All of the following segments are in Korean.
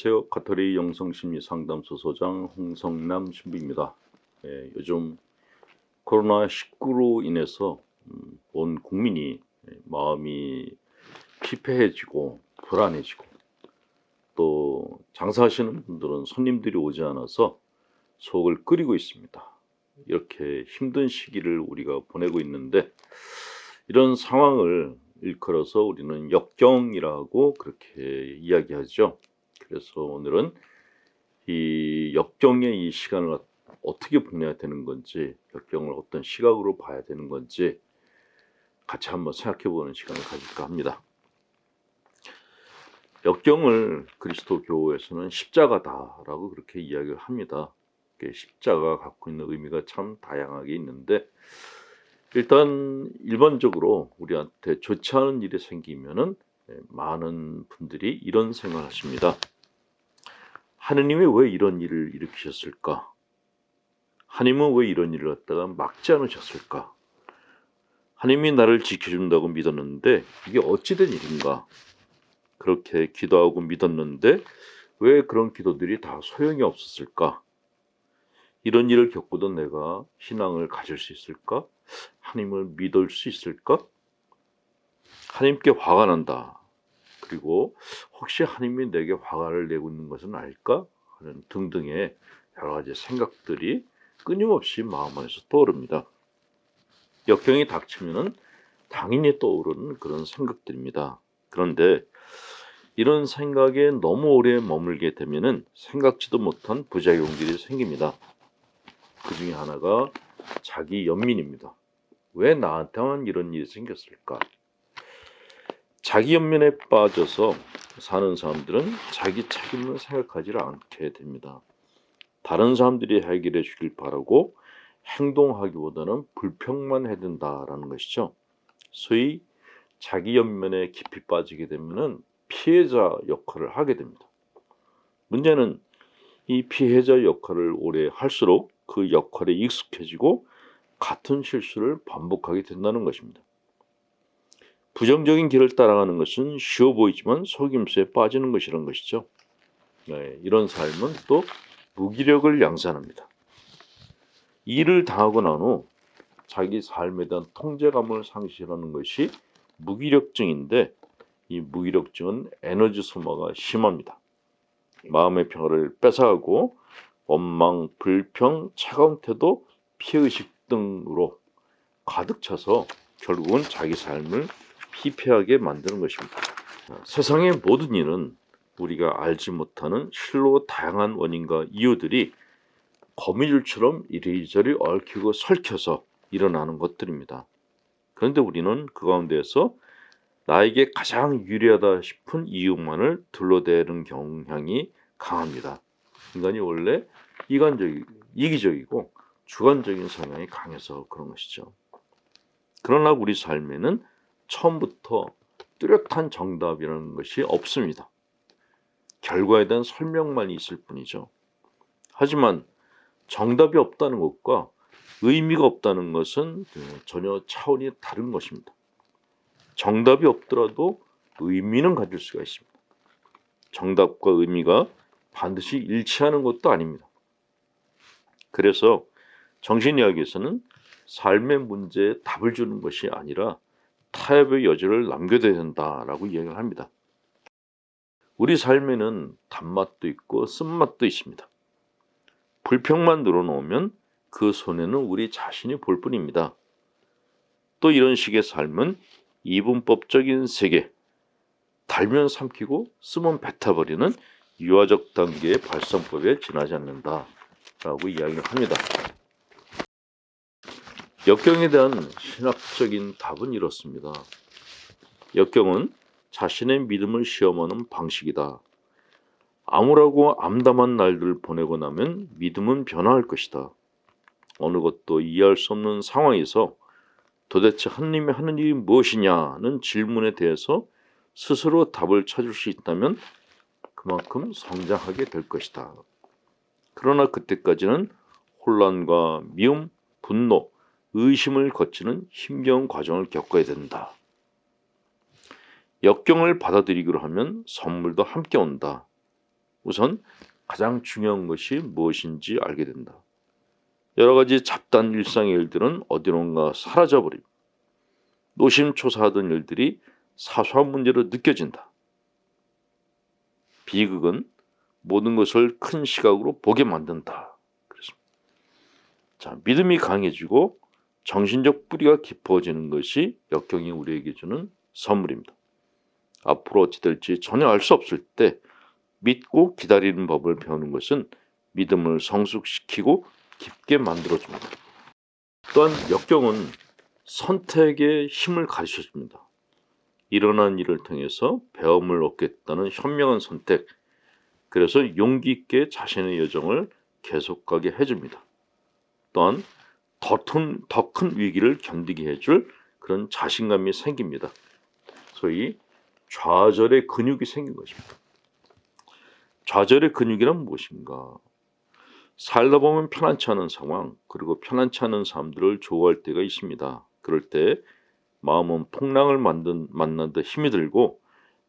안녕하세요. 가톨릭 영성심리상담소 소장 홍성남 신부입니다. 요즘 코로나19로 인해서 온 국민이 마음이 피폐해지고 불안해지고, 또 장사하시는 분들은 손님들이 오지 않아서 속을 끓이고 있습니다. 이렇게 힘든 시기를 우리가 보내고 있는데, 이런 상황을 일컬어서 우리는 역경이라고 그렇게 이야기하죠. 그래서 오늘은 이 역경의 이 시간을 어떻게 보내야 되는 건지, 역경을 어떤 시각으로 봐야 되는 건지 같이 한번 생각해 보는 시간을 가질까 합니다. 역경을 그리스도교에서는 십자가다라고 그렇게 이야기를 합니다. 십자가가 갖고 있는 의미가 참 다양하게 있는데, 일단 일반적으로 우리한테 좋지 않은 일이 생기면은 많은 분들이 이런 생각을 하십니다. 하느님이 왜 이런 일을 일으키셨을까? 하느님은 왜 이런 일을 갖다가 막지 않으셨을까? 하느님이 나를 지켜준다고 믿었는데 이게 어찌된 일인가? 그렇게 기도하고 믿었는데 왜 그런 기도들이 다 소용이 없었을까? 이런 일을 겪고도 내가 신앙을 가질 수 있을까? 하느님을 믿을 수 있을까? 하느님께 화가 난다. 그리고 혹시 하느님이 내게 화를 내고 있는 것은 알까? 하는 등등의 여러 가지 생각들이 끊임없이 마음 안에서 떠오릅니다. 역경이 닥치면은 당연히 떠오르는 그런 생각들입니다. 그런데 이런 생각에 너무 오래 머물게 되면은 생각지도 못한 부작용들이 생깁니다. 그 중에 하나가 자기 연민입니다. 왜 나한테만 이런 일이 생겼을까? 자기 연민에 빠져서 사는 사람들은 자기 책임을 생각하지 않게 됩니다. 다른 사람들이 해결해 주길 바라고 행동하기보다는 불평만 해야 된다라는 것이죠. 소위 자기 연민에 깊이 빠지게 되면은 피해자 역할을 하게 됩니다. 문제는 이 피해자 역할을 오래 할수록 그 역할에 익숙해지고 같은 실수를 반복하게 된다는 것입니다. 부정적인 길을 따라가는 것은 쉬워 보이지만 속임수에 빠지는 것이라는 것이죠. 이런 삶은 또 무기력을 양산합니다. 일을 당하고 난 후 자기 삶에 대한 통제감을 상실하는 것이 무기력증인데, 이 무기력증은 에너지 소모가 심합니다. 마음의 평화를 뺏어가고 원망, 불평, 차가운 태도, 피해의식 등으로 가득 차서 결국은 자기 삶을 피폐하게 만드는 것입니다. 세상의 모든 일은 우리가 알지 못하는 실로 다양한 원인과 이유들이 거미줄처럼 이리저리 얽히고 설켜서 일어나는 것들입니다. 그런데 우리는 그 가운데에서 나에게 가장 유리하다 싶은 이유만을 둘러대는 경향이 강합니다. 인간이 원래 이기적이고 주관적인 성향이 강해서 그런 것이죠. 그러나 우리 삶에는 처음부터 뚜렷한 정답이라는 것이 없습니다. 결과에 대한 설명만 있을 뿐이죠. 하지만 정답이 없다는 것과 의미가 없다는 것은 전혀 차원이 다른 것입니다. 정답이 없더라도 의미는 가질 수가 있습니다. 정답과 의미가 반드시 일치하는 것도 아닙니다. 그래서 정신의학에서는 삶의 문제에 답을 주는 것이 아니라 타협의 여지를 남겨둬야 된다라고 이야기를 합니다. 우리 삶에는 단맛도 있고 쓴맛도 있습니다. 불평만 늘어놓으면 그 손해는 우리 자신이 볼 뿐입니다. 또 이런 식의 삶은 이분법적인 세계, 달면 삼키고 쓰면 뱉어버리는 유아적 단계의 발상법에 지나지 않는다라고 이야기를 합니다. 역경에 대한 신학적인 답은 이렇습니다. 역경은 자신의 믿음을 시험하는 방식이다. 암울하고 암담한 날들을 보내고 나면 믿음은 변화할 것이다. 어느 것도 이해할 수 없는 상황에서 도대체 하느님이 하는 일이 무엇이냐는 질문에 대해서 스스로 답을 찾을 수 있다면 그만큼 성장하게 될 것이다. 그러나 그때까지는 혼란과 미움, 분노, 의심을 거치는 힘겨운 과정을 겪어야 된다. 역경을 받아들이기로 하면 선물도 함께 온다. 우선 가장 중요한 것이 무엇인지 알게 된다. 여러 가지 잡다한 일상의 일들은 어디론가 사라져버림. 노심초사하던 일들이 사소한 문제로 느껴진다. 비극은 모든 것을 큰 시각으로 보게 만든다. 그렇습니다. 자, 믿음이 강해지고 정신적 뿌리가 깊어지는 것이 역경이 우리에게 주는 선물입니다. 앞으로 어찌 될지 전혀 알 수 없을 때 믿고 기다리는 법을 배우는 것은 믿음을 성숙시키고 깊게 만들어줍니다. 또한 역경은 선택의 힘을 가르쳐줍니다. 일어난 일을 통해서 배움을 얻겠다는 현명한 선택, 그래서 용기 있게 자신의 여정을 계속하게 해줍니다. 또한 더 큰 위기를 견디게 해줄 그런 자신감이 생깁니다. 소위 좌절의 근육이 생긴 것입니다. 좌절의 근육이란 무엇인가? 살다 보면 편안치 않은 상황, 그리고 편안치 않은 사람들을 좋아할 때가 있습니다. 그럴 때 마음은 풍랑을 만난 듯 힘이 들고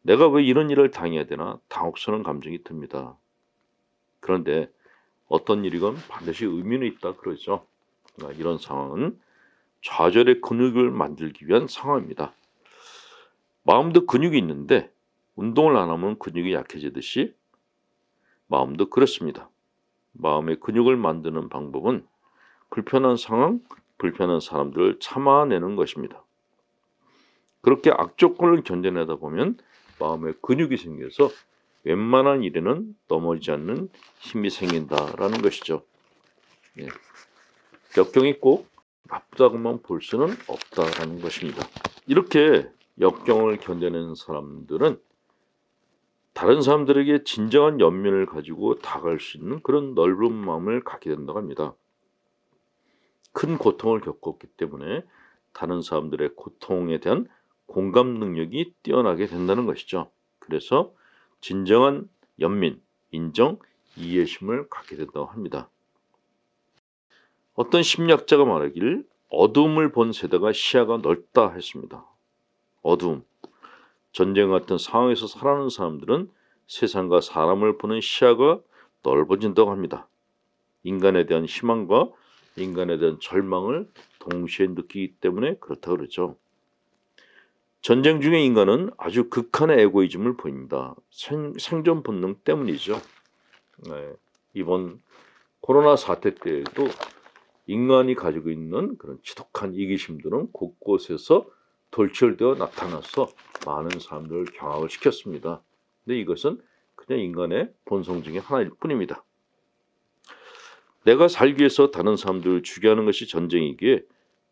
내가 왜 이런 일을 당해야 되나 당혹스러운 감정이 듭니다. 그런데 어떤 일이건 반드시 의미는 있다 그러죠. 이런 상황은 좌절의 근육을 만들기 위한 상황입니다. 마음도 근육이 있는데 운동을 안 하면 근육이 약해지듯이 마음도 그렇습니다. 마음의 근육을 만드는 방법은 불편한 상황, 불편한 사람들을 참아내는 것입니다. 그렇게 악조건을 견뎌내다 보면 마음의 근육이 생겨서 웬만한 일에는 넘어지지 않는 힘이 생긴다라는 것이죠. 예. 역경이 꼭 나쁘다고만 볼 수는 없다라는 것입니다. 이렇게 역경을 견뎌내는 사람들은 다른 사람들에게 진정한 연민을 가지고 다가갈 수 있는 그런 넓은 마음을 갖게 된다고 합니다. 큰 고통을 겪었기 때문에 다른 사람들의 고통에 대한 공감 능력이 뛰어나게 된다는 것이죠. 그래서 진정한 연민, 인정, 이해심을 갖게 된다고 합니다. 어떤 심리학자가 말하길 어둠을 본 세대가 시야가 넓다 했습니다. 어둠, 전쟁 같은 상황에서 살아가는 사람들은 세상과 사람을 보는 시야가 넓어진다고 합니다. 인간에 대한 희망과 인간에 대한 절망을 동시에 느끼기 때문에 그렇다고 그러죠. 전쟁 중에 인간은 아주 극한의 에고이즘을 보입니다. 생존 본능 때문이죠. 네, 이번 코로나 사태 때에도 인간이 가지고 있는 그런 지독한 이기심들은 곳곳에서 돌출되어 나타나서 많은 사람들을 경악을 시켰습니다. 근데 이것은 그냥 인간의 본성 중에 하나일 뿐입니다. 내가 살기 위해서 다른 사람들을 죽여 하는 것이 전쟁이기에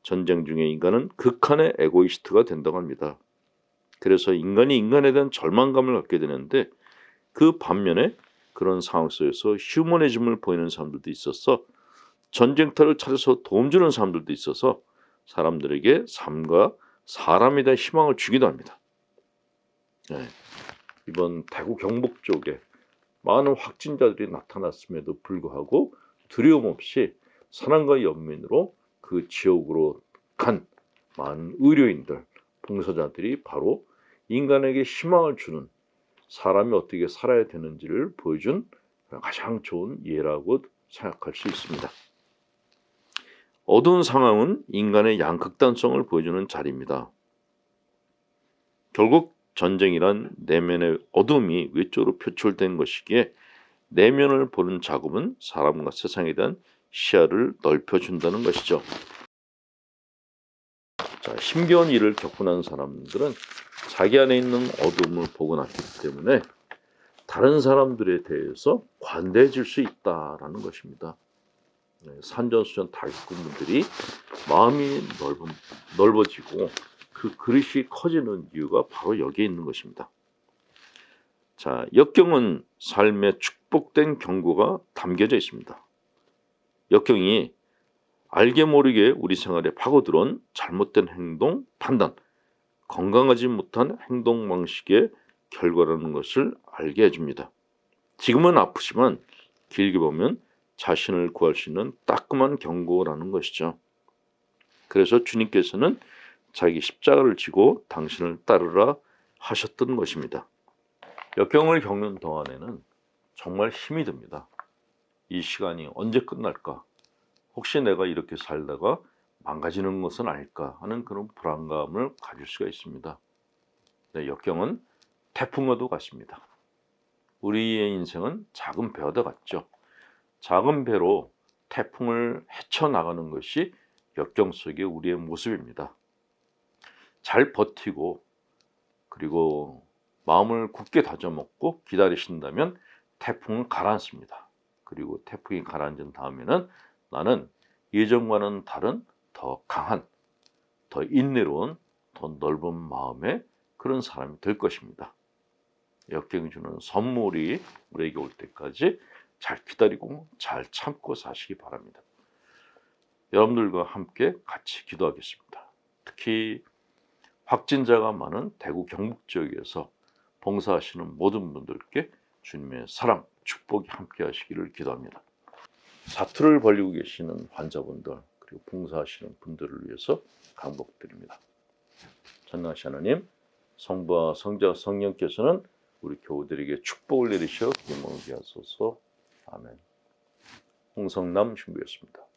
전쟁 중에 인간은 극한의 에고이스트가 된다고 합니다. 그래서 인간이 인간에 대한 절망감을 갖게 되는데 그 반면에 그런 상황 속에서 휴머니즘을 보이는 사람들도 있어서 전쟁터를 찾아서 도움 주는 사람들도 있어서 사람들에게 삶과 사람에 대한 희망을 주기도 합니다. 네, 이번 대구 경북 쪽에 많은 확진자들이 나타났음에도 불구하고 두려움 없이 사랑과 연민으로 그 지역으로 간 많은 의료인들, 봉사자들이 바로 인간에게 희망을 주는 사람이 어떻게 살아야 되는지를 보여준 가장 좋은 예라고 생각할 수 있습니다. 어두운 상황은 인간의 양극단성을 보여주는 자리입니다. 결국 전쟁이란 내면의 어둠이 외적으로 표출된 것이기에 내면을 보는 작업은 사람과 세상에 대한 시야를 넓혀준다는 것이죠. 자, 힘겨운 일을 겪고 난 사람들은 자기 안에 있는 어둠을 보고 났기 때문에 다른 사람들에 대해서 관대해질 수 있다라는 것입니다. 산전수전 다 겪은 분들이 마음이 넓어지고 그 그릇이 커지는 이유가 바로 여기에 있는 것입니다. 자, 역경은 삶의 축복된 경고가 담겨져 있습니다. 역경이 알게 모르게 우리 생활에 파고들어온 잘못된 행동, 판단, 건강하지 못한 행동 방식의 결과라는 것을 알게 해줍니다. 지금은 아프지만 길게 보면 자신을 구할 수 있는 따끔한 경고라는 것이죠. 그래서 주님께서는 자기 십자가를 지고 당신을 따르라 하셨던 것입니다. 역경을 겪는 동안에는 정말 힘이 듭니다. 이 시간이 언제 끝날까? 혹시 내가 이렇게 살다가 망가지는 것은 아닐까 하는 그런 불안감을 가질 수가 있습니다. 네, 역경은 태풍과도 같습니다. 우리의 인생은 작은 배와 같죠. 작은 배로 태풍을 헤쳐나가는 것이 역경 속의 우리의 모습입니다. 잘 버티고 그리고 마음을 굳게 다져먹고 기다리신다면 태풍은 가라앉습니다. 그리고 태풍이 가라앉은 다음에는 나는 예전과는 다른 더 강한, 더 인내로운, 더 넓은 마음의 그런 사람이 될 것입니다. 역경이 주는 선물이 우리에게 올 때까지 잘 기다리고 잘 참고 사시기 바랍니다. 여러분들과 함께 같이 기도하겠습니다. 특히 확진자가 많은 대구 경북 지역에서 봉사하시는 모든 분들께 주님의 사랑, 축복이 함께 하시기를 기도합니다. 사투를 벌이고 계시는 환자분들 그리고 봉사하시는 분들을 위해서 간곡드립니다. 전능하신 하나님, 성부와 성자 성령께서는 우리 교우들에게 축복을 내리셔 기름을 비하소서. 아멘. 홍성남 신부였습니다.